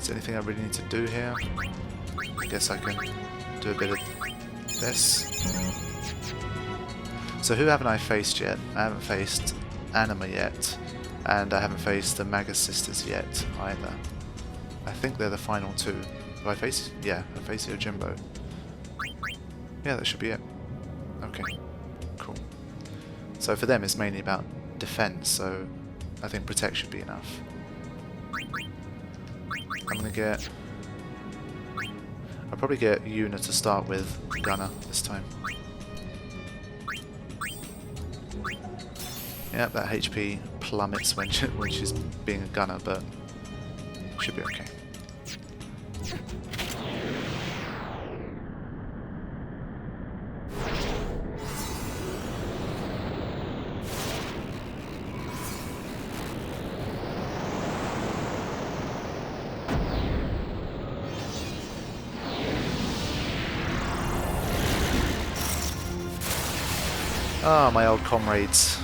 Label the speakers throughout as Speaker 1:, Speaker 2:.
Speaker 1: Is there anything I really need to do here? I guess I can do a bit of this. So who haven't I faced yet? I haven't faced Anima yet, and I haven't faced the Magus Sisters yet either. I think they're the final two. Do I face? Yeah, I face Yojimbo. Yeah, that should be it. Okay, cool. So for them it's mainly about defense, so I think protect should be enough. I'm gonna get... I'll probably get Yuna to start with Gunner this time. Yep, that HP plummets when she's being a gunner, but should be okay. Ah, my old comrades.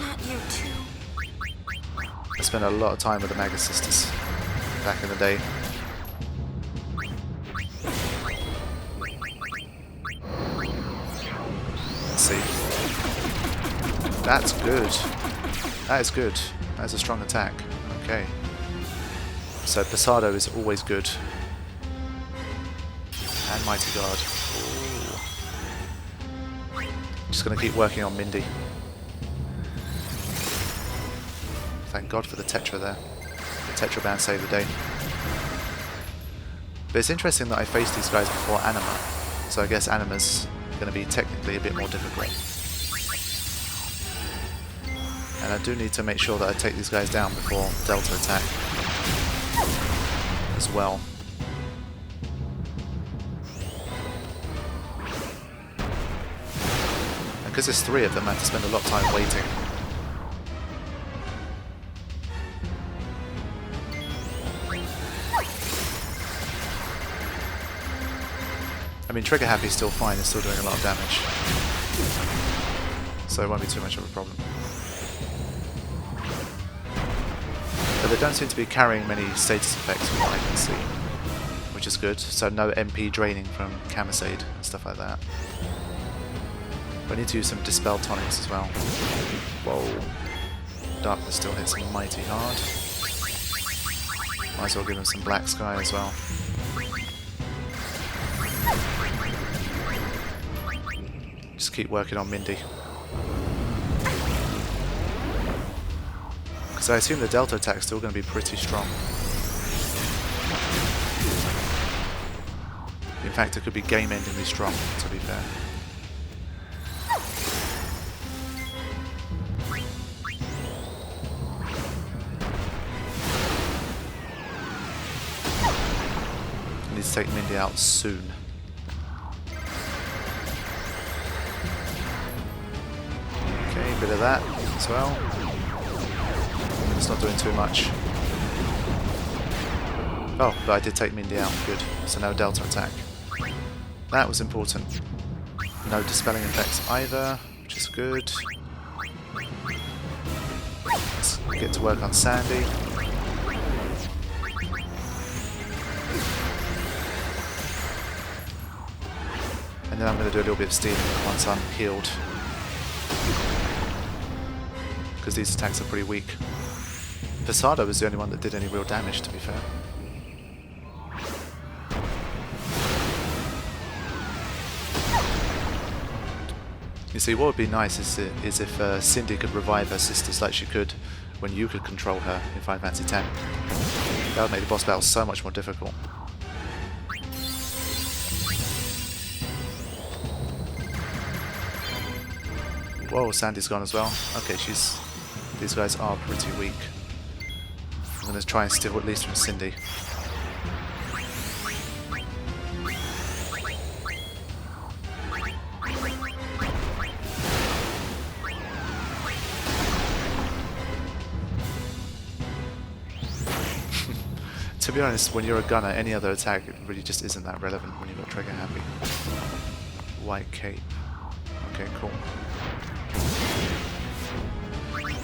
Speaker 1: I spent a lot of time with the Magus Sisters back in the day. Let's see. That's good. That is good. That is a strong attack. Okay. So Pasado is always good. And Mighty Guard. Ooh. Just gonna keep working on Mindy. Thank God for the Tetra there. The Tetra band saved the day. But it's interesting that I faced these guys before Anima, so I guess Anima's going to be technically a bit more difficult. And I do need to make sure that I take these guys down before Delta attack as well. And because there's three of them, I have to spend a lot of time waiting. I mean, Trigger Happy's still fine, it's still doing a lot of damage. So it won't be too much of a problem. But they don't seem to be carrying many status effects from what I can see, which is good. So no MP draining from Camisade and stuff like that. But I need to use some Dispel tonics as well. Whoa. Darkness still hits mighty hard. Might as well give him some Black Sky as well. Just keep working on Mindy. Because I assume the Delta attack is still going to be pretty strong. In fact, it could be game-endingly strong, to be fair. I need to take Mindy out soon. A bit of that as well. It's not doing too much. Oh, but I did take Mindy out. Good. So no Delta attack. That was important. No dispelling effects either, which is good. Let's get to work on Sandy. And then I'm going to do a little bit of stealing once I'm healed. Because these attacks are pretty weak. Pasado was the only one that did any real damage, to be fair. You see, what would be nice is if Cindy could revive her sisters like she could when you could control her in Final Fantasy X. That would make the boss battle so much more difficult. Whoa, Sandy's gone as well. Okay, these guys are pretty weak. I'm going to try and steal at least from Cindy. To be honest, when you're a gunner, any other attack really just isn't that relevant when you've got Trigger Happy. White Cape. Okay, cool.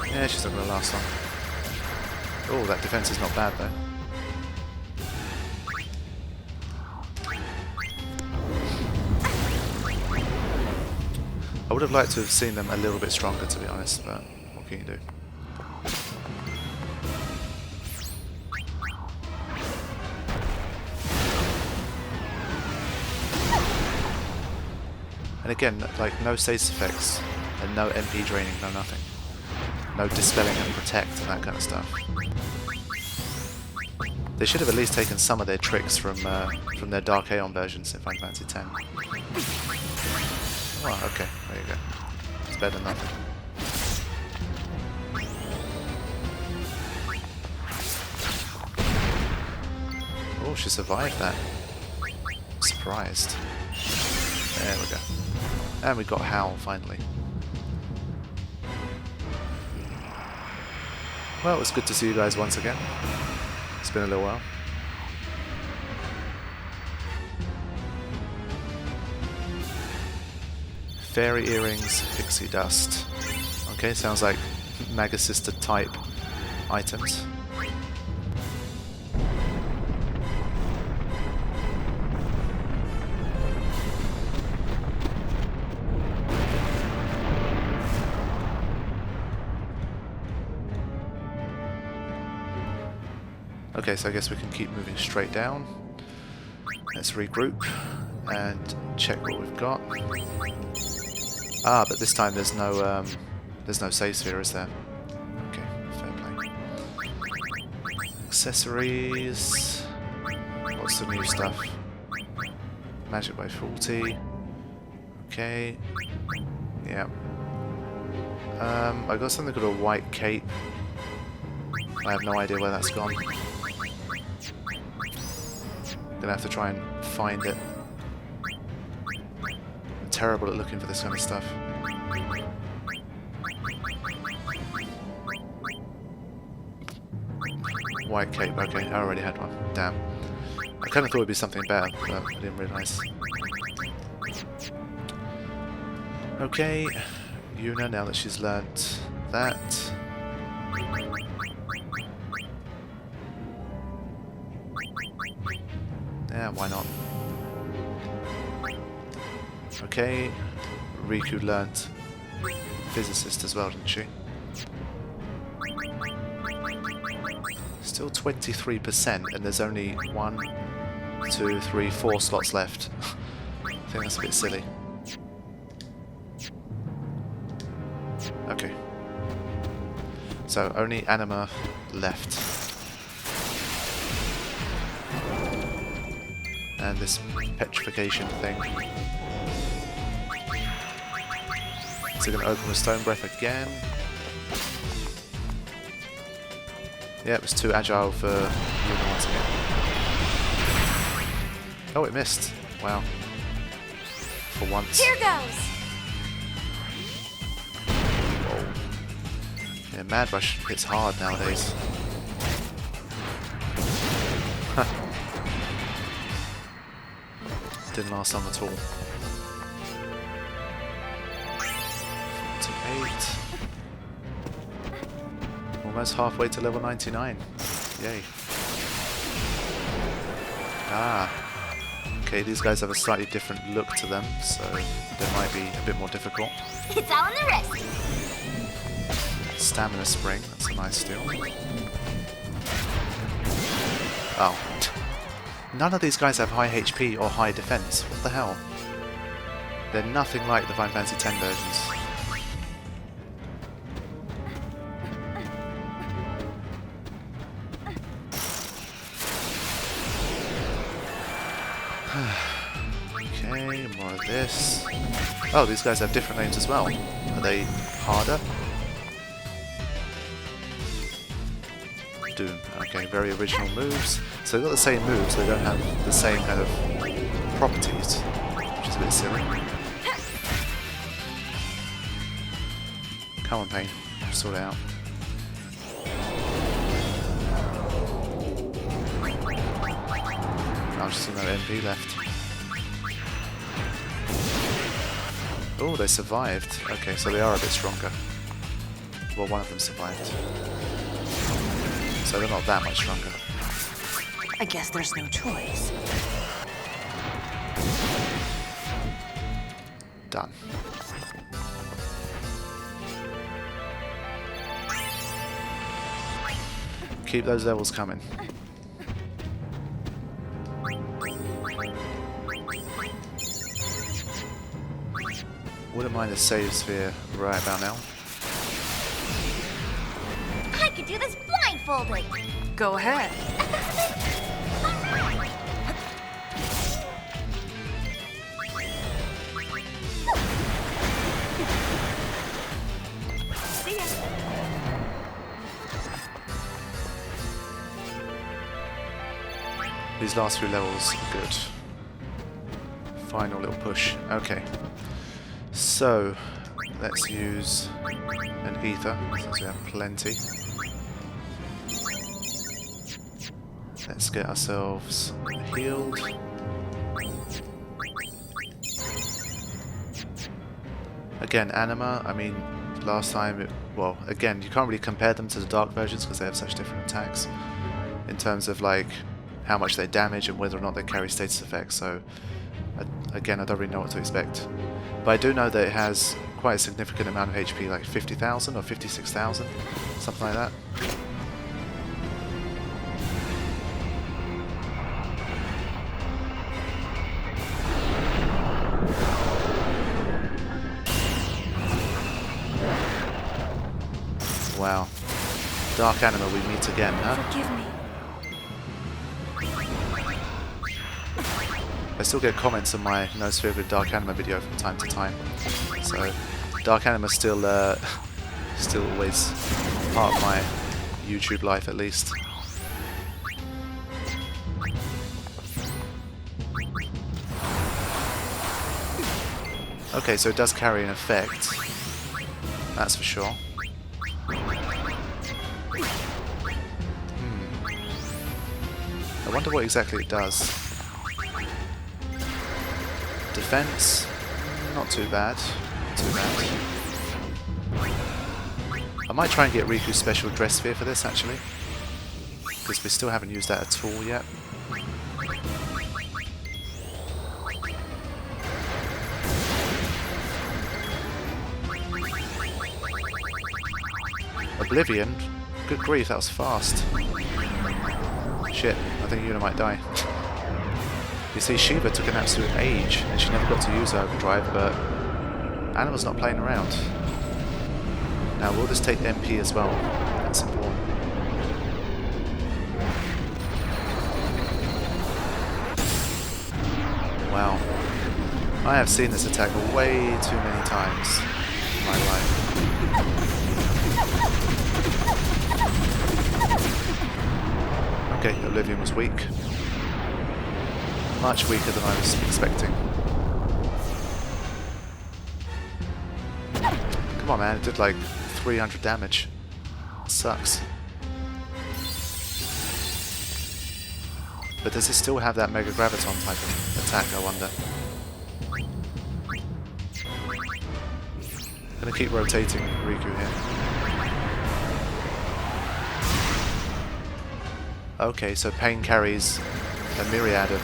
Speaker 1: Yeah, she's not going to last long. Oh, that defense is not bad though. would have liked to have seen them a little bit stronger, to be honest, but what can you do? And again, like, no status effects, and no MP draining, no nothing. No dispelling and protect and that kind of stuff. They should have at least taken some of their tricks from their Dark Aeon versions in Final Fantasy X. Well, okay, there you go. It's better than nothing. Oh, she survived that. Surprised. There we go. And we got Howl, finally. Well, it's good to see you guys once again. It's been a little while. Fairy earrings, pixie dust. Okay, sounds like Magus Sister type items. Okay, so I guess we can keep moving straight down. Let's regroup and check what we've got. Ah, but this time there's no save sphere, is there? Okay, fair play. Accessories. What's the new stuff? Magic by 40. Okay. Yeah. I got something called a white cape. I have no idea where that's gone. Gonna have to try and find it. I'm terrible at looking for this kind of stuff. White cape, okay, I already had one. Damn. I kind of thought it would be something better, but I didn't realise. Okay, Yuna, now that she's learnt that. Yeah, why not? Okay, Riku learnt Physicist as well, didn't she? Still 23%, and there's only 1, 2, 3, 4 slots left. I think that's a bit silly. Okay. So, only Anima left. And this petrification thing. So we're going to open with Stone Breath again. Yeah, it was too agile for Yuna once again. Oh, it missed. Wow. For once.
Speaker 2: Here goes.
Speaker 1: Whoa. Yeah, Mad Rush hits hard nowadays. Didn't last long at all. 48. Almost halfway to level 99. Yay. Ah. Okay, these guys have a slightly different look to them, so they might be a bit more difficult.
Speaker 2: It's all in the wrist.
Speaker 1: Stamina Spring, that's a nice steal. Oh. None of these guys have high HP or high defense. What the hell? They're nothing like the Final Fantasy X versions. Okay, more of this. Oh, these guys have different names as well. Are they harder? Doom. Okay, very original moves. So they've got the same moves, they don't have the same kind of properties, which is a bit silly. Come on, Pain. Sort it out. I've just seen no MP left. Oh, they survived. Okay, so they are a bit stronger. Well, one of them survived. So they're not that much stronger.
Speaker 2: I guess there's no choice.
Speaker 1: Done. Keep those levels coming. Wouldn't mind a save sphere right about now.
Speaker 2: I could do this blindfolded.
Speaker 3: Go ahead.
Speaker 2: See ya.
Speaker 1: These last few levels are good. Final little push. Okay. So, let's use an ether, since we have plenty. Let's get ourselves healed. Again, Anima, I mean, last time, well, again, you can't really compare them to the Dark versions because they have such different attacks in terms of, like, how much they damage and whether or not they carry status effects, so, again, I don't really know what to expect. But I do know that it has quite a significant amount of HP, like 50,000 or 56,000, something like that. Wow. Dark Anima, we meet again, huh?
Speaker 2: Forgive me.
Speaker 1: I still get comments on my No Sphere Good Dark Anima video from time to time. So, Dark Anima still always part of my YouTube life at least. Okay, so it does carry an effect. That's for sure. I wonder what exactly it does. Defense, not too bad. Not too bad. I might try and get Riku's special dress sphere for this actually, because we still haven't used that at all yet. Oblivion? Good grief, that was fast. Shit, I think Yuna might die. You see, Shiva took an absolute age, and she never got to use her overdrive, but Anima's not playing around. Now, will this take MP as well? That's important. Wow. I have seen this attack way too many times in my life. Okay, Oblivion was weak. Much weaker than I was expecting. Come on man, it did like 300 damage. Sucks. But does it still have that Mega Graviton type of attack, I wonder? I'm gonna keep rotating Riku here. Okay, so Pain carries a myriad of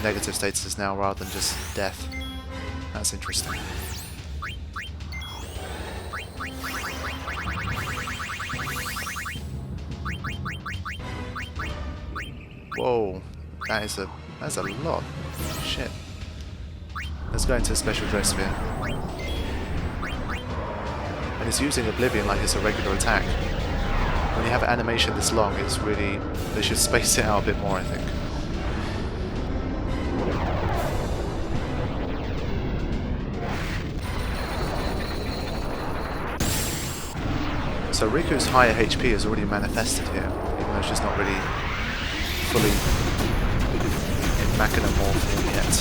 Speaker 1: negative statuses now rather than just death. That's interesting. Whoa, that's a lot. Shit. Let's go into a special dress sphere. And it's using Oblivion like it's a regular attack. When you have an animation this long, it's really... they should space it out a bit more, I think. So Riku's higher HP is already manifested here, even though she's not really fully in Machinamorph form yet.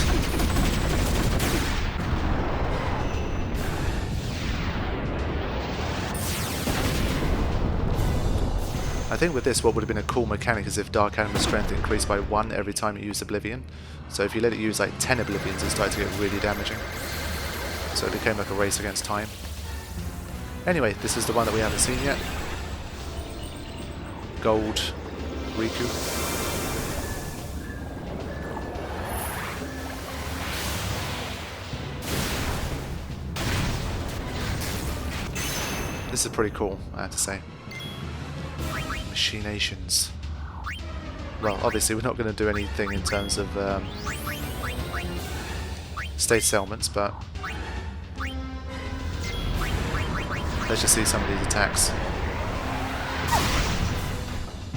Speaker 1: I think with this, what would have been a cool mechanic is if Dark Anima's strength increased by 1 every time you use Oblivion. So if you let it use like 10 Oblivions, it started to get really damaging. So it became like a race against time. Anyway, this is the one that we haven't seen yet. Gold Riku. This is pretty cool, I have to say. machinations. Well, obviously we're not going to do anything in terms of status ailments, but let's just see some of these attacks.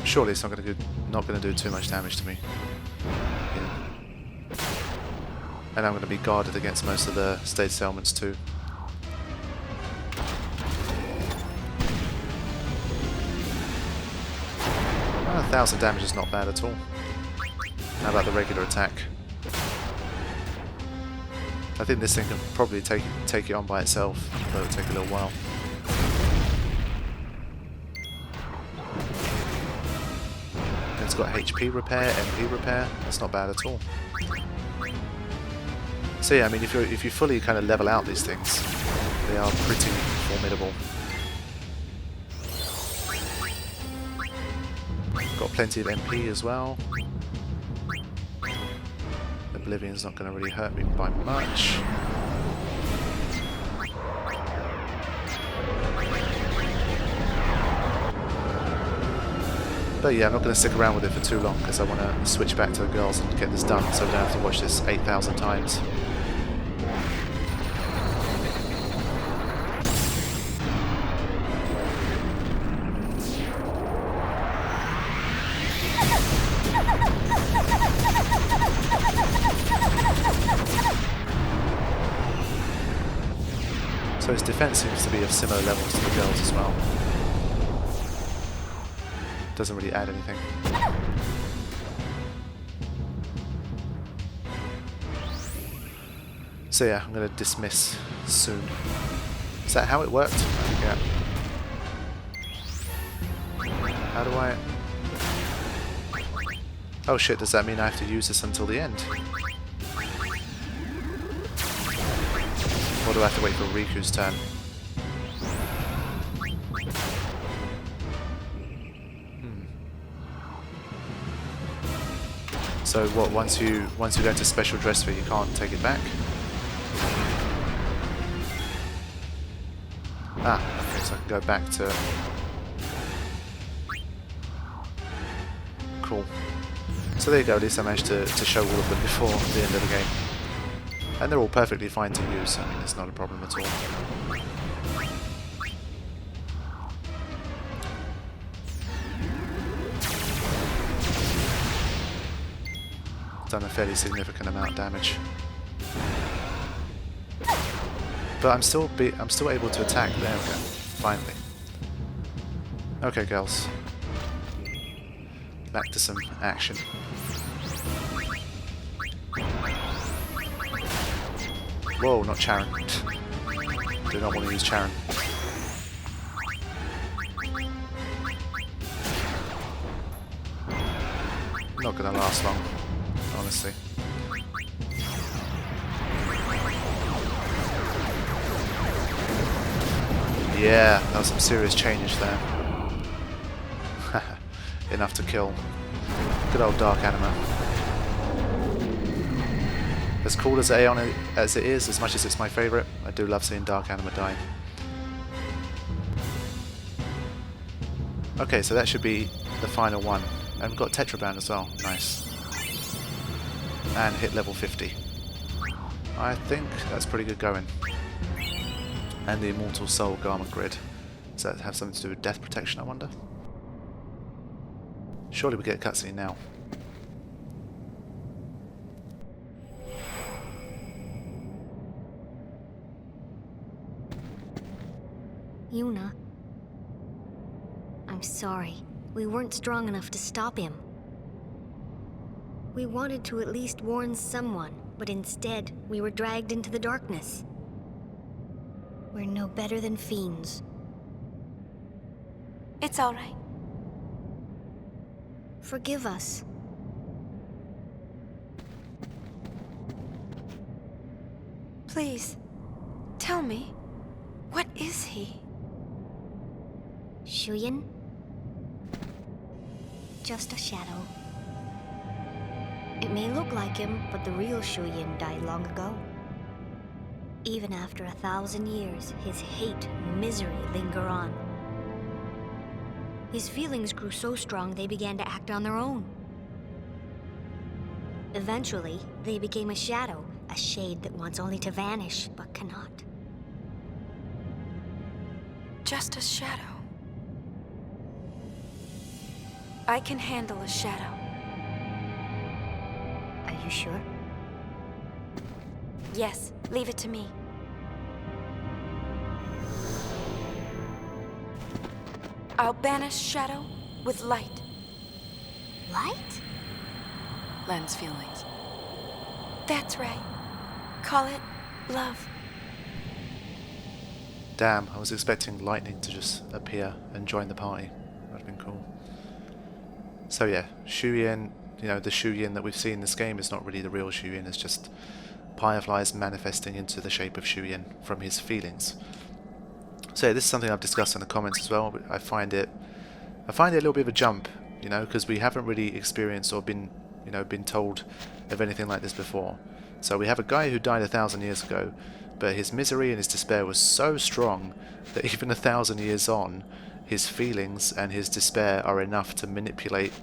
Speaker 1: Surely it's not going to do too much damage to me. Yeah. And I'm going to be guarded against most of the status ailments too. 1,000 damage is not bad at all. How about the regular attack? I think this thing can probably take it on by itself, but it'll take a little while. It's got HP repair, MP repair. That's not bad at all. So yeah, I mean, if you fully kind of level out these things, they are pretty formidable. Got plenty of MP as well. Oblivion's not going to really hurt me by much. But yeah, I'm not going to stick around with it for too long because I want to switch back to the girls and get this done so I don't have to watch this 8,000 times. So his defense seems to be of similar levels to the girls as well. Doesn't really add anything. So yeah, I'm going to dismiss soon. Is that how it worked? Yeah. How do I... Oh shit, does that mean I have to use this until the end? Or do I have to wait for Riku's turn? So what, once you go into special dress fit, you can't take it back? Ah, okay, so I can go back to... Cool. So there you go, at least I managed to show all of them before the end of the game. And they're all perfectly fine to use, I mean, it's not a problem at all. Done a fairly significant amount of damage. But I'm still able to attack. There we go. Finally. Okay, girls. Back to some action. Whoa, not Charon. Do not want to use Charon. Not gonna last long, honestly. Yeah, that was some serious change there. Enough to kill. Good old Dark Anima. As cool as Aeon as it is, as much as it's my favourite, I do love seeing Dark Anima die. Okay, so that should be the final one. And we've got Tetraband as well. Nice. And hit level 50. I think that's pretty good going. And the Immortal Soul Garment Grid. Does that have something to do with death protection, I wonder? Surely we get a cutscene now.
Speaker 2: Yuna. I'm sorry. We weren't strong enough to stop him. We wanted to at least warn someone, but instead, we were dragged into the darkness. We're no better than fiends.
Speaker 3: It's all right.
Speaker 2: Forgive us.
Speaker 3: Please, tell me, what is he?
Speaker 2: Shuyin? Just a shadow. It may look like him, but the real Shuyin died long ago. Even after 1,000 years, his hate and misery linger on. His feelings grew so strong they began to act on their own. Eventually, they became a shadow, a shade that wants only to vanish, but cannot.
Speaker 3: Just a shadow. I can handle a shadow.
Speaker 2: Are you sure?
Speaker 3: Yes, leave it to me. I'll banish shadow with light.
Speaker 2: Light?
Speaker 3: Len's feelings. That's right. Call it love.
Speaker 1: Damn, I was expecting lightning to just appear and join the party. That'd have been cool. So yeah, Shuyin, you know, the Shuyin that we've seen in this game is not really the real Shuyin, it's just fireflies manifesting into the shape of Shuyin from his feelings. So yeah, this is something I've discussed in the comments as well. But I find it a little bit of a jump, you know, because we haven't really experienced or been told of anything like this before. So we have a guy who died 1,000 years ago, but his misery and his despair was so strong that even 1,000 years on, his feelings and his despair are enough to manipulate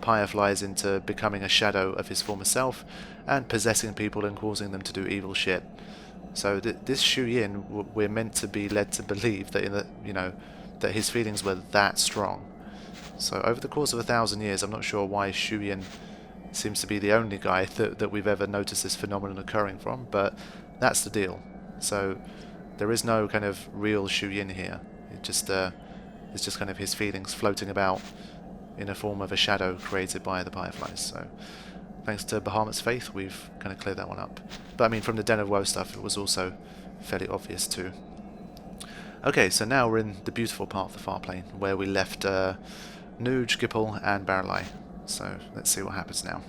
Speaker 1: fireflies into becoming a shadow of his former self and possessing people and causing them to do evil shit. So this Shuyin, we're meant to be led to believe that that his feelings were that strong. So over the course of 1,000 years, I'm not sure why Shuyin seems to be the only guy that we've ever noticed this phenomenon occurring from, but that's the deal. So there is no kind of real Shuyin here. It's just kind of his feelings floating about in a form of a shadow created by the fireflies. So thanks to Bahamut's faith, we've kind of cleared that one up. But I mean, from the Den of Woe stuff, it was also fairly obvious too. Okay, so now we're in the beautiful part of the Farplane, where we left Nuge, Gipple, and Baralai. So let's see what happens now.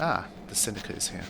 Speaker 1: Ah, the Syndicate is here.